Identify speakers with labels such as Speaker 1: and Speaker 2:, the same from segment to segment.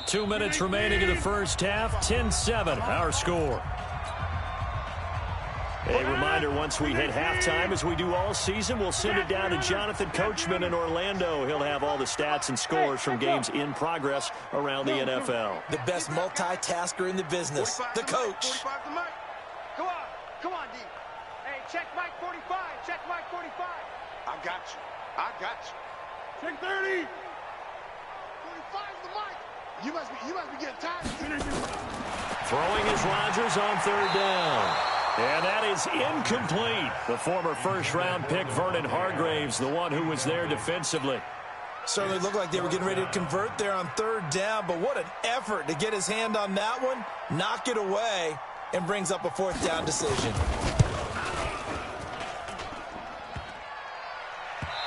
Speaker 1: 2 minutes remaining in the first half. 10-7, our score. A reminder, once we hit halftime, as we do all season, we'll send it down to Jonathan Coachman in Orlando. He'll have all the stats and scores from games in progress around the NFL.
Speaker 2: The best multitasker in the business, the coach.
Speaker 3: Come on, D. Hey, check Mike 45. Check Mike 45.
Speaker 4: I got you.
Speaker 3: Check 30. 45 the mic. You must be getting tired.
Speaker 1: Throwing is Rodgers on third down. And that is incomplete. The former first-round pick, Vernon Hargraves, the one who was there defensively.
Speaker 2: Certainly looked like they were getting ready to convert there on third down, but what an effort to get his hand on that one, knock it away, and brings up a fourth down decision.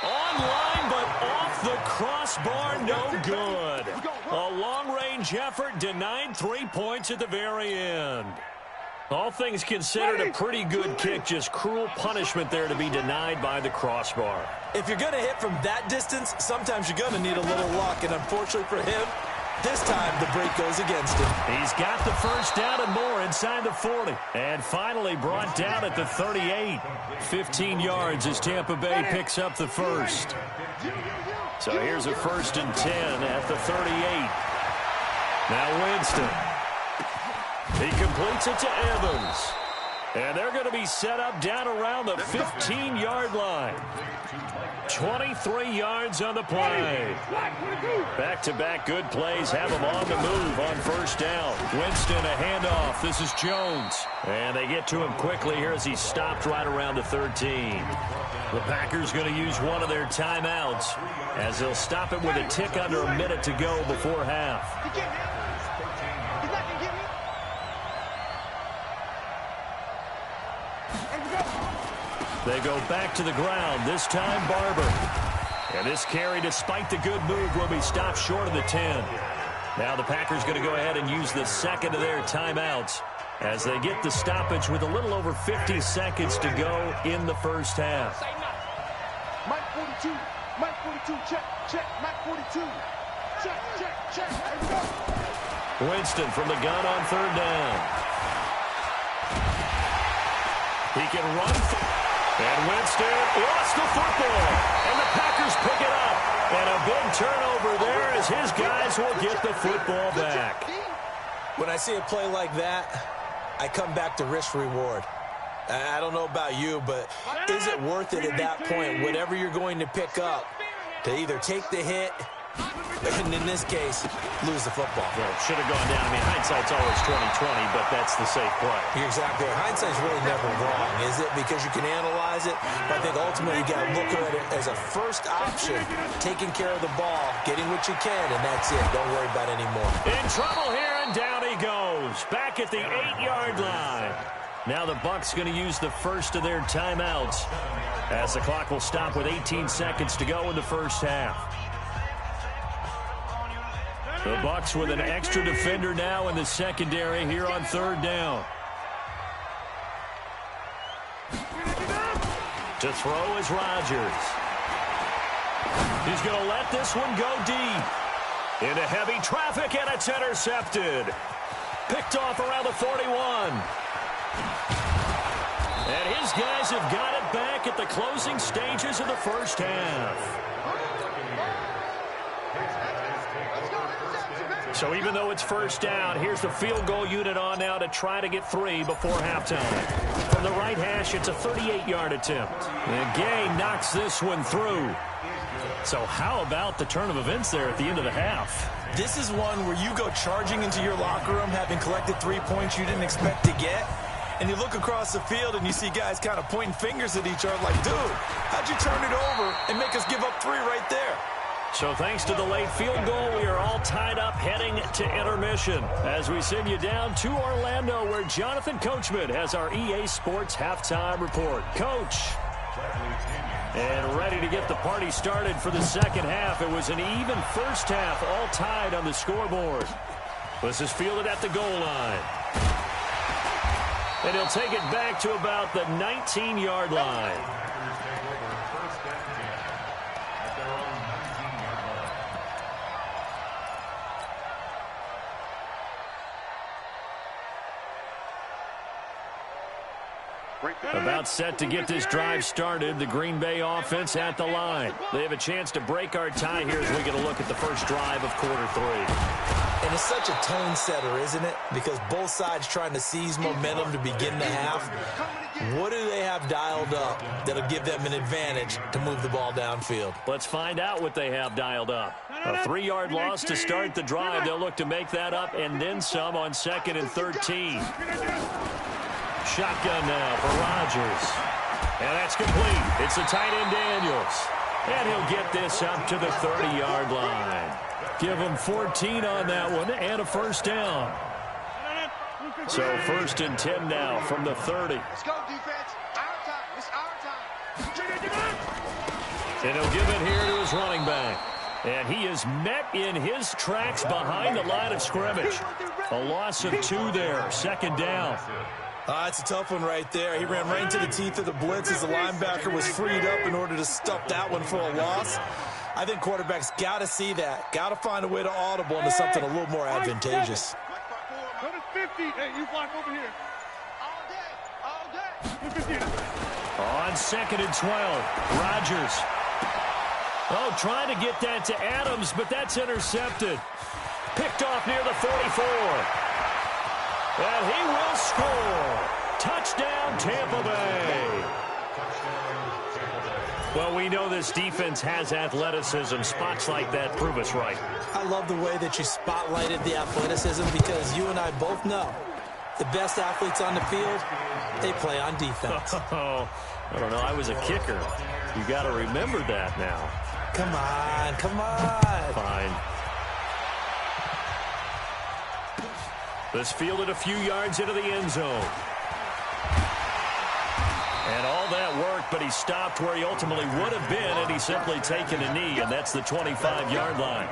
Speaker 1: Online, but off the crossbar, no good. A long-range effort denied 3 points at the very end. All things considered, a pretty good kick, just cruel punishment there to be denied by the crossbar.
Speaker 2: If you're going to hit from that distance, sometimes you're going to need a little luck, and unfortunately for him, this time the break goes against him.
Speaker 1: He's got the first down and more inside the 40. And finally brought down at the 38. 15 yards as Tampa Bay picks up the first. So here's a 1st and 10 at the 38. Now Winston. He completes it to Evans. And they're going to be set up down around the 15-yard line. 23 yards on the play. Back-to-back good plays have them on the move on first down. Winston, a handoff. This is Jones. And they get to him quickly here as he's stopped right around the 13. The Packers going to use one of their timeouts as they'll stop it with a tick under a minute to go before half. They go back to the ground, this time Barber. And this carry, despite the good move, will be stopped short of the 10. Now the Packers going to go ahead and use the second of their timeouts as they get the stoppage with a little over 50 seconds to go in the first half.
Speaker 3: Mike 42, Mike 42, check, Mike 42. Check. There we go.
Speaker 1: Winston from the gun on third down. He can run. And Winston lost the football. And the Packers pick it up. And a big turnover there as his guys will get the football back.
Speaker 2: When I see a play like that, I come back to risk reward. I don't know about you, but is it worth it at that point, whatever you're going to pick up, to either take the hit, and in this case, lose the football?
Speaker 1: Well, it should have gone down. I mean, hindsight's always 20/20, but that's the safe play.
Speaker 2: You're exactly right. Hindsight's really never wrong, is it? Because you can analyze it, but I think ultimately you got to look at it as a first option, taking care of the ball, getting what you can, and that's it. Don't worry about it anymore.
Speaker 1: In trouble here, and down he goes. Back at the 8-yard line. Now the Bucs going to use the first of their timeouts as the clock will stop with 18 seconds to go in the first half. The Bucs with an extra defender now in the secondary here on third down. To throw is Rodgers. He's going to let this one go deep. Into heavy traffic, and it's intercepted. Picked off around the 41. And his guys have got it back at the closing stages of the first half. So even though it's first down, here's the field goal unit on now to try to get 3 before halftime. From the right hash, it's a 38-yard attempt. And Gay knocks this one through. So how about the turn of events there at the end of the half?
Speaker 2: This is one where you go charging into your locker room having collected 3 points you didn't expect to get. And you look across the field and you see guys kind of pointing fingers at each other like, dude, how'd you turn it over and make us give up 3 right there?
Speaker 1: So thanks to the late field goal, we are all tied up heading to intermission as we send you down to Orlando where Jonathan Coachman has our EA Sports halftime report. Coach. And ready to get the party started for the second half. It was an even first half, all tied on the scoreboard. This is fielded at the goal line. And he'll take it back to about the 19-yard line. About set to get this drive started. The Green Bay offense at the line. They have a chance to break our tie here as we get a look at the first drive of quarter 3.
Speaker 2: And it's such a tone setter, isn't it? Because both sides trying to seize momentum to begin the half. What do they have dialed up that'll give them an advantage to move the ball downfield?
Speaker 1: Let's find out what they have dialed up. A 3-yard loss to start the drive. They'll look to make that up and then some on 2nd and 13. Shotgun now for Rodgers. And that's complete. It's the tight end Daniels. And he'll get this up to the 30-yard line. Give him 14 on that one and a first down. So 1st and 10 now from the 30.
Speaker 3: Let's go, defense. Our time. It's our time.
Speaker 1: And he'll give it here to his running back. And he is met in his tracks behind the line of scrimmage. A loss of 2 there. 2nd down.
Speaker 2: It's a tough one right there. He ran right into the teeth of the blitz as the linebacker was freed up in order to stuff that one for a loss. I think quarterbacks got to see that. Got to find a way to audible into something a little more advantageous.
Speaker 3: Go to 50. Hey, you block over here. All day.
Speaker 1: On 2nd and 12, Rodgers. Oh, trying to get that to Adams, but that's intercepted. Picked off near the 44. And he will score. Touchdown, Tampa Bay. Well, we know this defense has athleticism. Spots like that prove us right.
Speaker 2: I love the way that you spotlighted the athleticism because you and I both know the best athletes on the field, they play on defense.
Speaker 1: Oh, I don't know. I was a kicker. You got to remember that now.
Speaker 2: Come on, come on.
Speaker 1: Fine. This fielded a few yards into the end zone. And all that worked, but he stopped where he ultimately would have been, and he's simply taken a knee, and that's the 25-yard line.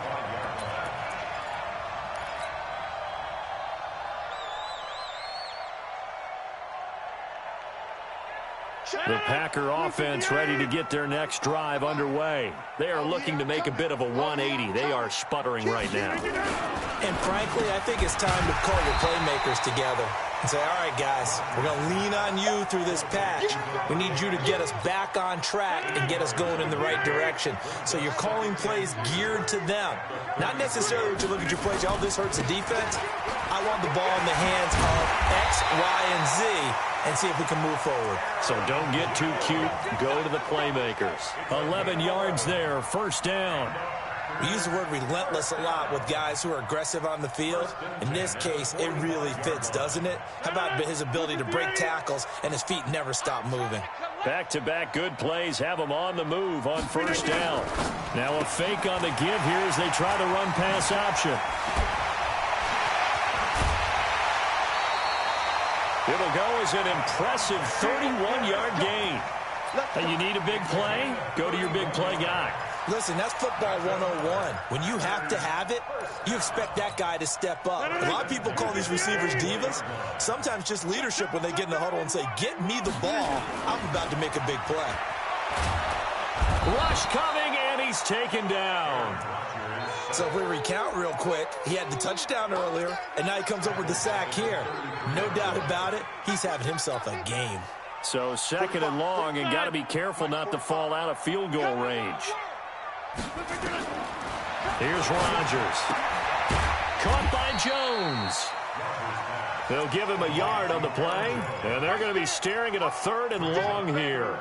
Speaker 1: The Packer offense ready to get their next drive underway. They are looking to make a bit of a 180. They are sputtering right now.
Speaker 2: And frankly, I think it's time to call your playmakers together and say, all right, guys, we're going to lean on you through this patch. We need you to get us back on track and get us going in the right direction. So you're calling plays geared to them. Not necessarily to look at your plays, oh, this hurts the defense. I want the ball in the hands of X, Y, and Z and see if we can move forward.
Speaker 1: So don't get too cute. Go to the playmakers. 11 yards there, first down.
Speaker 2: We use the word relentless a lot with guys who are aggressive on the field. In this case, it really fits, doesn't it? How about his ability to break tackles and his feet never stop moving?
Speaker 1: Back-to-back good plays have him on the move on first down. Now a fake on the give here as they try the run-pass option. It'll go as an impressive 31-yard gain. And you need a big play? Go to your big play guy.
Speaker 2: Listen, that's football 101. When you have to have it, you expect that guy to step up. A lot of people call these receivers divas. Sometimes just leadership when they get in the huddle and say, get me the ball. I'm about to make a big play.
Speaker 1: Rush coming, and he's taken down.
Speaker 2: So if we recount real quick, he had the touchdown earlier, and now he comes up with the sack here. No doubt about it, he's having himself a game.
Speaker 1: So 2nd and long, and got to be careful not to fall out of field goal range. Here's Rodgers. Caught by Jones. They'll give him a yard on the play, and they're going to be staring at a 3rd and long here.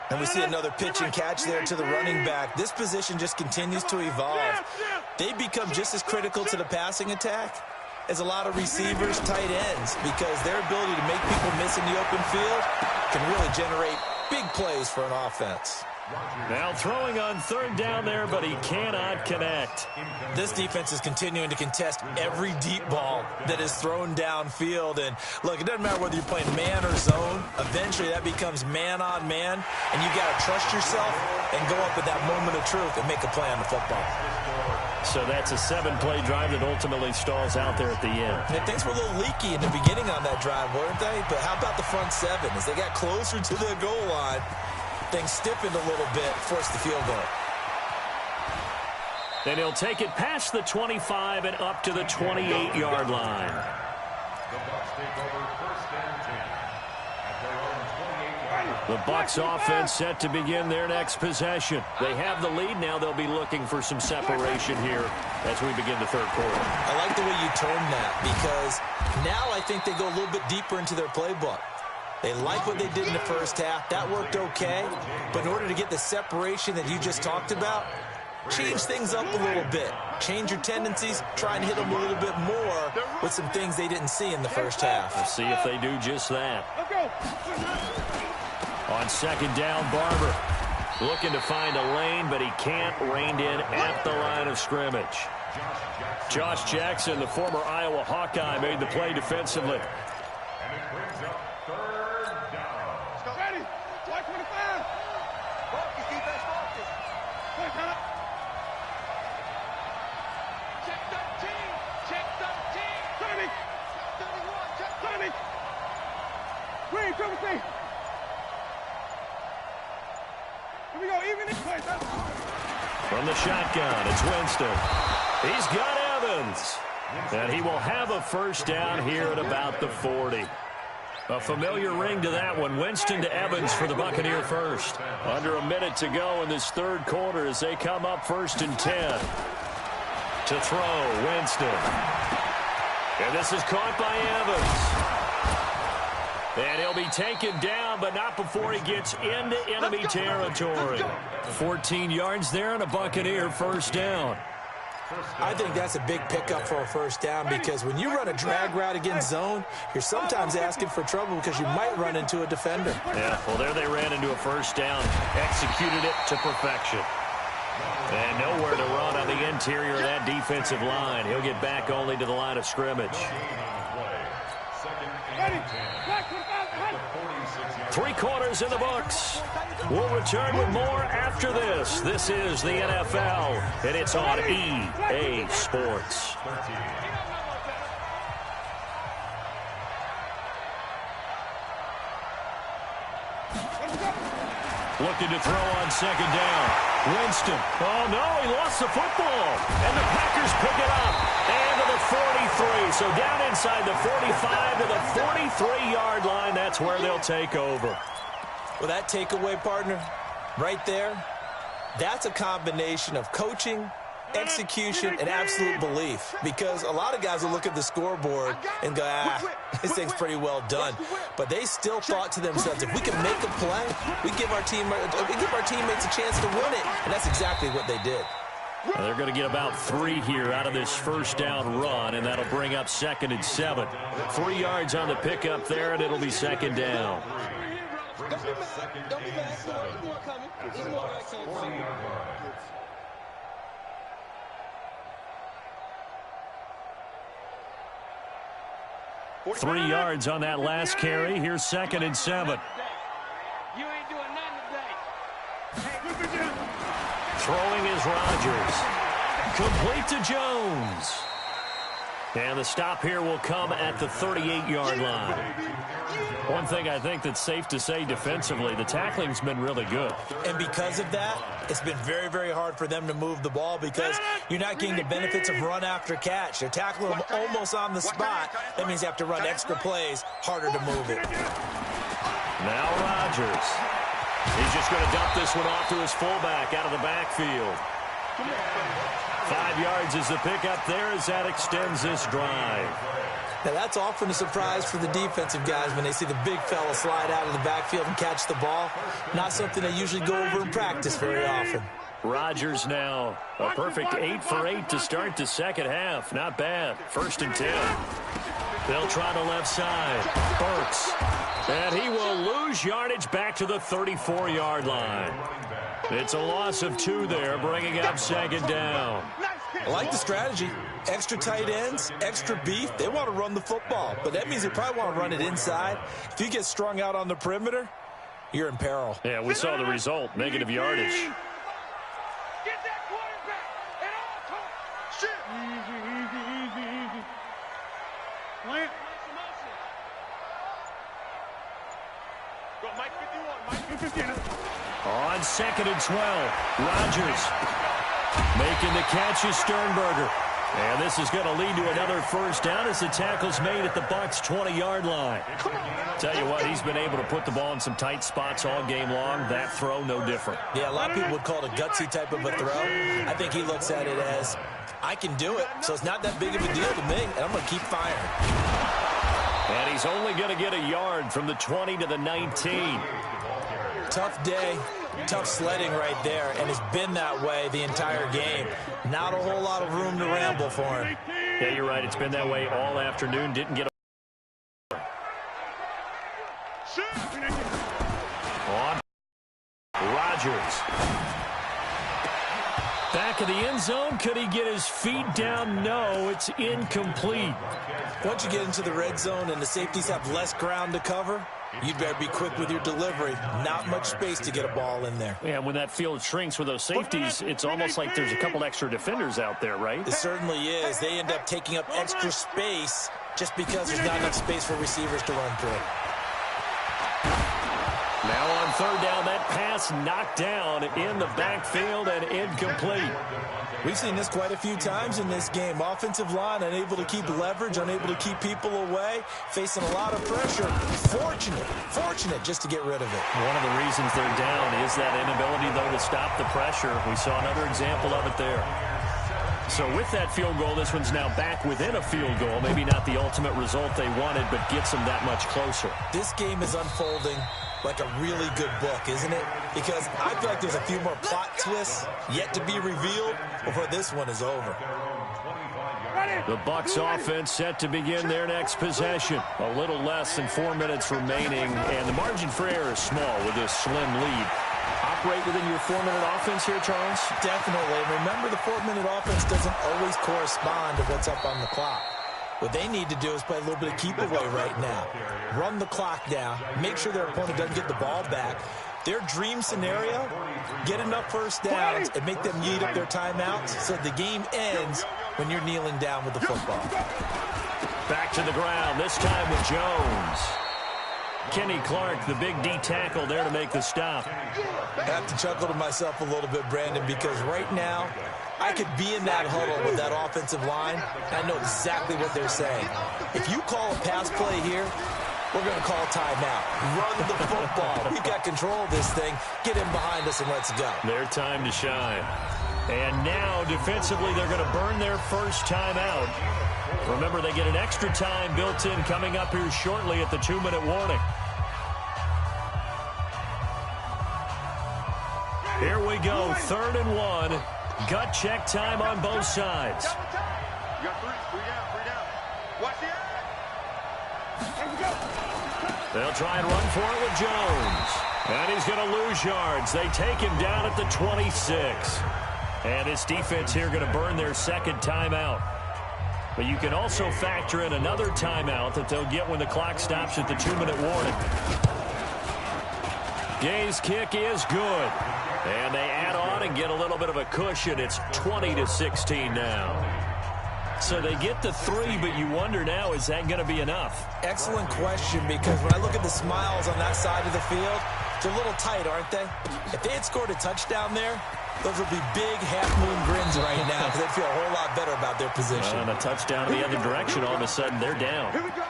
Speaker 2: And we see another pitch and catch there to the running back. This position just continues to evolve. They become just as critical to the passing attack as a lot of receivers, tight ends, because their ability to make people miss in the open field can really generate big plays for an offense.
Speaker 1: Now throwing on 3rd down there, but he cannot connect.
Speaker 2: This defense is continuing to contest every deep ball that is thrown downfield. And look, it doesn't matter whether you're playing man or zone. Eventually that becomes man on man, and you got to trust yourself and go up at that moment of truth and make a play on the football.
Speaker 1: So that's a 7-play drive that ultimately stalls out there at the end.
Speaker 2: And things were a little leaky in the beginning on that drive, weren't they? But how about the front 7? As they got closer to the goal line, things stiffened a little bit, forced the field goal.
Speaker 1: Then he'll take it past the 25 and up to the 28-yard line. The Bucs offense set to begin their next possession. They have the lead. Now they'll be looking for some separation here as we begin the third quarter.
Speaker 2: I like the way you termed that because now I think they go a little bit deeper into their playbook. They like what they did in the first half. That worked okay. But in order to get the separation that you just talked about, change things up a little bit. Change your tendencies. Try and hit them a little bit more with some things they didn't see in the first half.
Speaker 1: We'll see if they do just that. On second down, Barber looking to find a lane, but he can't. Reined in at the line of scrimmage. Josh Jackson, the former Iowa Hawkeye, made the play defensively. From the shotgun, it's Winston. He's got Evans. And he will have a first down here at about the 40. A familiar ring to that one. Winston to Evans for the Buccaneer first. Under a minute to go in this third quarter as they come up 1st and 10. To throw, Winston. And this is caught by Evans. And he'll be taken down, but not before he gets into enemy territory. 14 yards there and a Buccaneer first down.
Speaker 2: I think that's a big pickup for a first down because when you run a drag route against zone, you're sometimes asking for trouble because you might run into a defender.
Speaker 1: Yeah, well, there they ran into a first down. Executed it to perfection. And nowhere to run on the interior of that defensive line. He'll get back only to the line of scrimmage. 3 quarters in the books. We'll return with more after this. This is the NFL, and it's on EA Sports. Looking to throw on second down. Winston. Oh, no, he lost the football. And the Packers pick it up. And to the 43. So down inside the 45 to the 43-yard line. That's where they'll take over.
Speaker 2: Well, that takeaway, partner, right there, that's a combination of coaching, execution, and absolute belief. Because a lot of guys will look at the scoreboard and go, this thing's pretty well done. But they still thought to themselves, if we can make a play, we give our teammates a chance to win it. And that's exactly what they did.
Speaker 1: Well, they're going to get about 3 here out of this first down run, and that'll bring up 2nd and 7. 3 yards on the pickup there, and it'll be second down.
Speaker 5: Don't be mad. Don't be mad. There's more coming. There's more coming.
Speaker 1: 3 yards on that last carry. Here's 2nd and 7.
Speaker 5: You ain't doing nothing today.
Speaker 1: Throwing is Rodgers. Complete to Jones. And the stop here will come at the 38-yard line. One thing I think that's safe to say defensively, the tackling's been really good.
Speaker 2: And because of that, it's been very, very hard for them to move the ball because you're not getting the benefits of run after catch. They're tackling them almost on the spot. That means you have to run extra plays, harder to move it.
Speaker 1: Now Rodgers. He's just going to dump this one off to his fullback out of the backfield. 5 yards is the pickup there as that extends this drive.
Speaker 2: Now, that's often a surprise for the defensive guys when they see the big fella slide out of the backfield and catch the ball. Not something they usually go over in practice very often.
Speaker 1: Rodgers now a perfect 8 for 8 to start the second half. Not bad. 1st and 10. They'll try the left side. Burks. And he will lose yardage back to the 34-yard line. It's a loss of 2 there, bringing up 2nd down.
Speaker 2: I like the strategy. Extra tight ends, extra beef. They want to run the football, but that means they probably want to run it inside. If you get strung out on the perimeter, you're in peril.
Speaker 1: Yeah, we saw the result, negative yardage.
Speaker 5: Get that quarterback at all costs. Shit. Easy. Plant. Go, Mike 51.
Speaker 1: On 2nd and 12, Rodgers making the catch is Sternberger. And this is going to lead to another first down as the tackle's made at the Bucs' 20-yard line. Tell you what, he's been able to put the ball in some tight spots all game long. That throw, no different.
Speaker 2: Yeah, a lot of people would call it a gutsy type of a throw. I think he looks at it as, I can do it, so it's not that big of a deal to me, and I'm going to keep firing.
Speaker 1: And he's only going to get a yard from the 20 to the 19.
Speaker 2: Tough day, tough sledding right there, and it's been that way the entire game. Not a whole lot of room to ramble for him.
Speaker 1: Yeah, you're right. It's been that way all afternoon. Didn't get on Rodgers. Back of the end zone. Could he get his feet down? No, it's incomplete.
Speaker 2: Once you get into the red zone and the safeties have less ground to cover, you'd better be quick with your delivery. Not much space to get a ball in there.
Speaker 1: Yeah, when that field shrinks with those safeties, it's almost like there's a couple extra defenders out there, right?
Speaker 2: It certainly is. They end up taking up extra space just because there's not enough space for receivers to run through.
Speaker 1: Now on third down, that pass knocked down in the backfield and incomplete.
Speaker 2: We've seen this quite a few times in this game. Offensive line unable to keep leverage, unable to keep people away, facing a lot of pressure. Fortunate just to get rid of it.
Speaker 1: One of the reasons they're down is that inability, though, to stop the pressure. We saw another example of it there. So with that field goal, this one's now back within a field goal. Maybe not the ultimate result they wanted, but gets them that much closer.
Speaker 2: This game is unfolding like a really good book, isn't it? Because I feel like there's a few more plot twists yet to be revealed before this one is over.
Speaker 1: The Bucs offense set to begin their next possession. A little less than 4 minutes remaining, and the margin for error is small with this slim lead. Operate within your 4-minute offense here, Charles?
Speaker 2: Definitely. Remember, the 4-minute offense doesn't always correspond to what's up on the clock. What they need to do is play a little bit of keep away right now. Run the clock down. Make sure their opponent doesn't get the ball back. Their dream scenario, get enough first downs and make them eat up their timeouts so the game ends when you're kneeling down with the football.
Speaker 1: Back to the ground, this time with Jones. Kenny Clark, the big D tackle there to make the stop.
Speaker 2: I have to chuckle to myself a little bit, Brandon, because right now I could be in that huddle with that offensive line. I know exactly what they're saying. If you call a pass play here, we're going to call timeout. Run the football. We've got control of this thing. Get in behind us and let's go.
Speaker 1: Their time to shine. And now, defensively, they're going to burn their first timeout. Remember, they get an extra time built in coming up here shortly at the 2-minute warning. Here we go, 3rd and 1. Gut check time on both sides.
Speaker 4: You got three down. Watch the
Speaker 1: They'll try and run for it with Jones. And he's going to lose yards. They take him down at the 26. And this defense here going to burn their second timeout. But you can also factor in another timeout that they'll get when the clock stops at the 2-minute warning. Gay's kick is good. And they add on and get a little bit of a cushion. It's 20-16 now. So they get the 3, but you wonder now, is that going to be enough?
Speaker 2: Excellent question, because when I look at the smiles on that side of the field, they're a little tight, aren't they? If they had scored a touchdown there, those would be big half-moon grins right now because they feel a whole lot better about their position.
Speaker 1: And a touchdown the other direction, all of a sudden they're down.
Speaker 3: Here we go.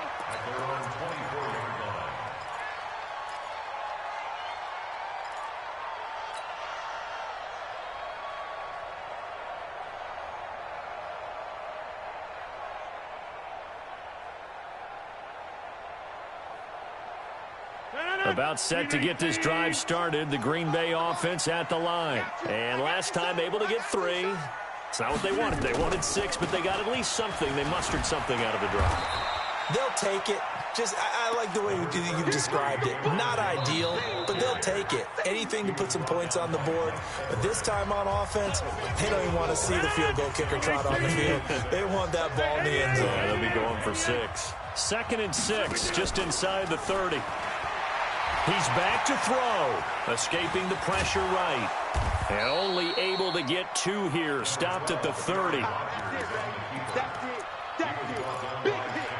Speaker 1: About set to get this drive started, the Green Bay offense at the line. And last time able to get 3. It's not what they wanted. They wanted 6, but they got at least something. They mustered something out of the drive.
Speaker 2: They'll take it. I like the way you described it. Not ideal, but they'll take it. Anything to put some points on the board. But this time on offense, they don't even want to see the field goal kicker trot on the field. They want that ball in the end zone.
Speaker 1: Yeah, they'll be going for 6. 2nd and 6, just inside the 30. He's back to throw, escaping the pressure right. And only able to get 2 here, stopped at the 30.
Speaker 3: That's it. Big hit.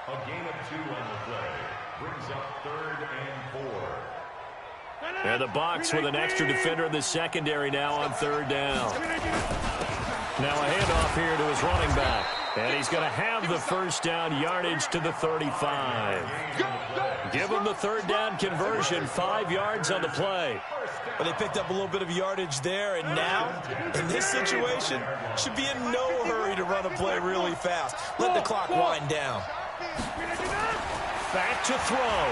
Speaker 6: A gain of 2 on the play brings up 3rd and 4.
Speaker 1: And the Bucs with an extra defender in the secondary now on 3rd down. Now a handoff here to his running back. And he's going to have the first down yardage to the 35. Give him the third down conversion, 5 yards on the play.
Speaker 2: Well, they picked up a little bit of yardage there, and now, in this situation, should be in no hurry to run a play really fast. Let the clock wind down.
Speaker 1: Back to throw.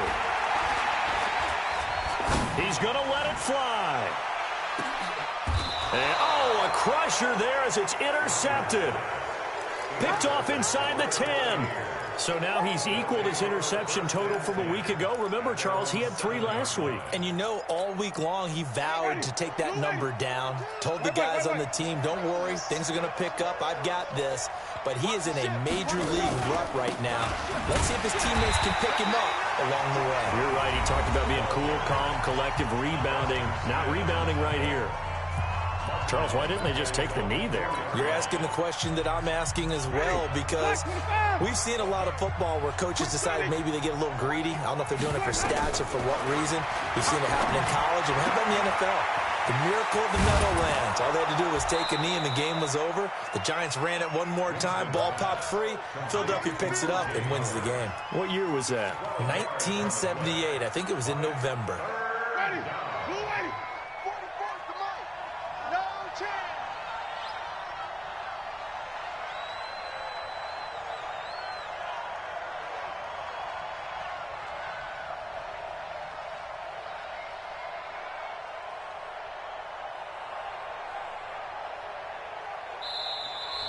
Speaker 1: He's going to let it fly. And, oh, a crusher there as it's intercepted. Picked off inside the 10. So now he's equaled his interception total from a week ago. Remember, Charles, he had 3 last week.
Speaker 2: And you know, all week long he vowed to take that number down. Told the guys on the team, don't worry, things are going to pick up. I've got this. But he is in a major league rut right now. Let's see if his teammates can pick him up along the way.
Speaker 1: You're right. He talked about being cool, calm, collective, rebounding. Not rebounding right here. Charles, why didn't they just take the knee there?
Speaker 2: You're asking the question that I'm asking as well, because we've seen a lot of football where coaches decided maybe they get a little greedy. I don't know if they're doing it for stats or for what reason. We've seen it happen in college, and how about in the NFL? The miracle of the Meadowlands. All they had to do was take a knee, and the game was over. The Giants ran it one more time. Ball popped free. Philadelphia picks it up and wins the game.
Speaker 1: What year was that?
Speaker 2: 1978. I think it was in November.
Speaker 3: Ready. Blue lady. 41st to Mike. No chance.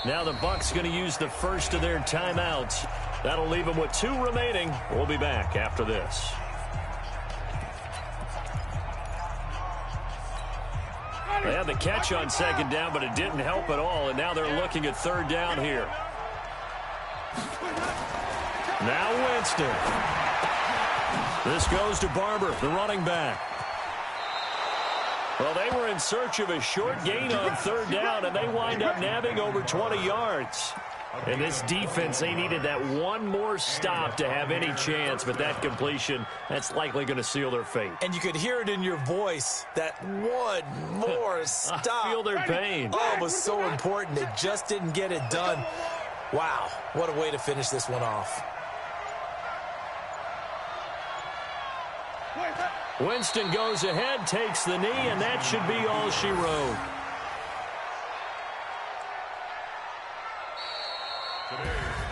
Speaker 1: Now the Bucs going to use the first of their timeouts. That'll leave them with 2 remaining. We'll be back after this. They had the catch on second down, but it didn't help at all, and now they're looking at third down here. Now Winston. This goes to Barber, the running back. Well, they were in search of a short gain on third down, and they wind up nabbing over 20 yards. And this defense, they needed that one more stop to have any chance, but that completion, that's likely going to seal their fate.
Speaker 2: And you could hear it in your voice, that one more stop.
Speaker 1: I feel their pain.
Speaker 2: Oh, it was so important. They just didn't get it done. Wow, what a way to finish this one off.
Speaker 1: Winston goes ahead, takes the knee, and that should be all she wrote.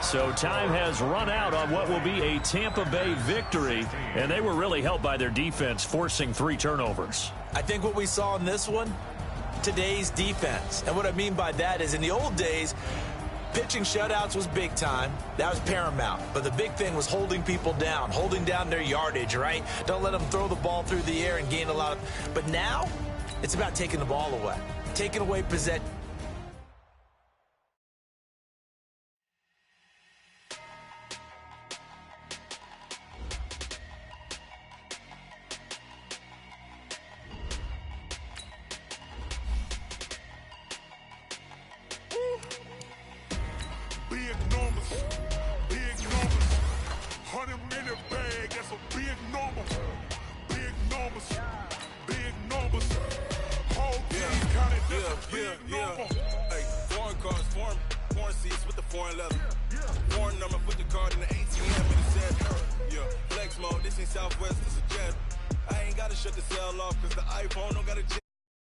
Speaker 1: So time has run out on what will be a Tampa Bay victory, and they were really helped by their defense, forcing 3 turnovers.
Speaker 2: I think what we saw in this one, today's defense. And what I mean by that is in the old days, pitching shutouts was big time. That was paramount. But the big thing was holding people down, holding down their yardage, right? Don't let them throw the ball through the air and gain a lot of... But now, it's about taking the ball away. Taking away possession.
Speaker 7: Big numbers, 100 minute bag, that's a big number. Big numbers, whole team counted, that's a big number.
Speaker 8: Hey, foreign cars, foreign seats with the foreign leather. Foreign number, put the card in the ATM and it said, yeah, flex mode, this ain't Southwest, this a jet. I ain't gotta shut the cell off, cause the iPhone don't got a jet.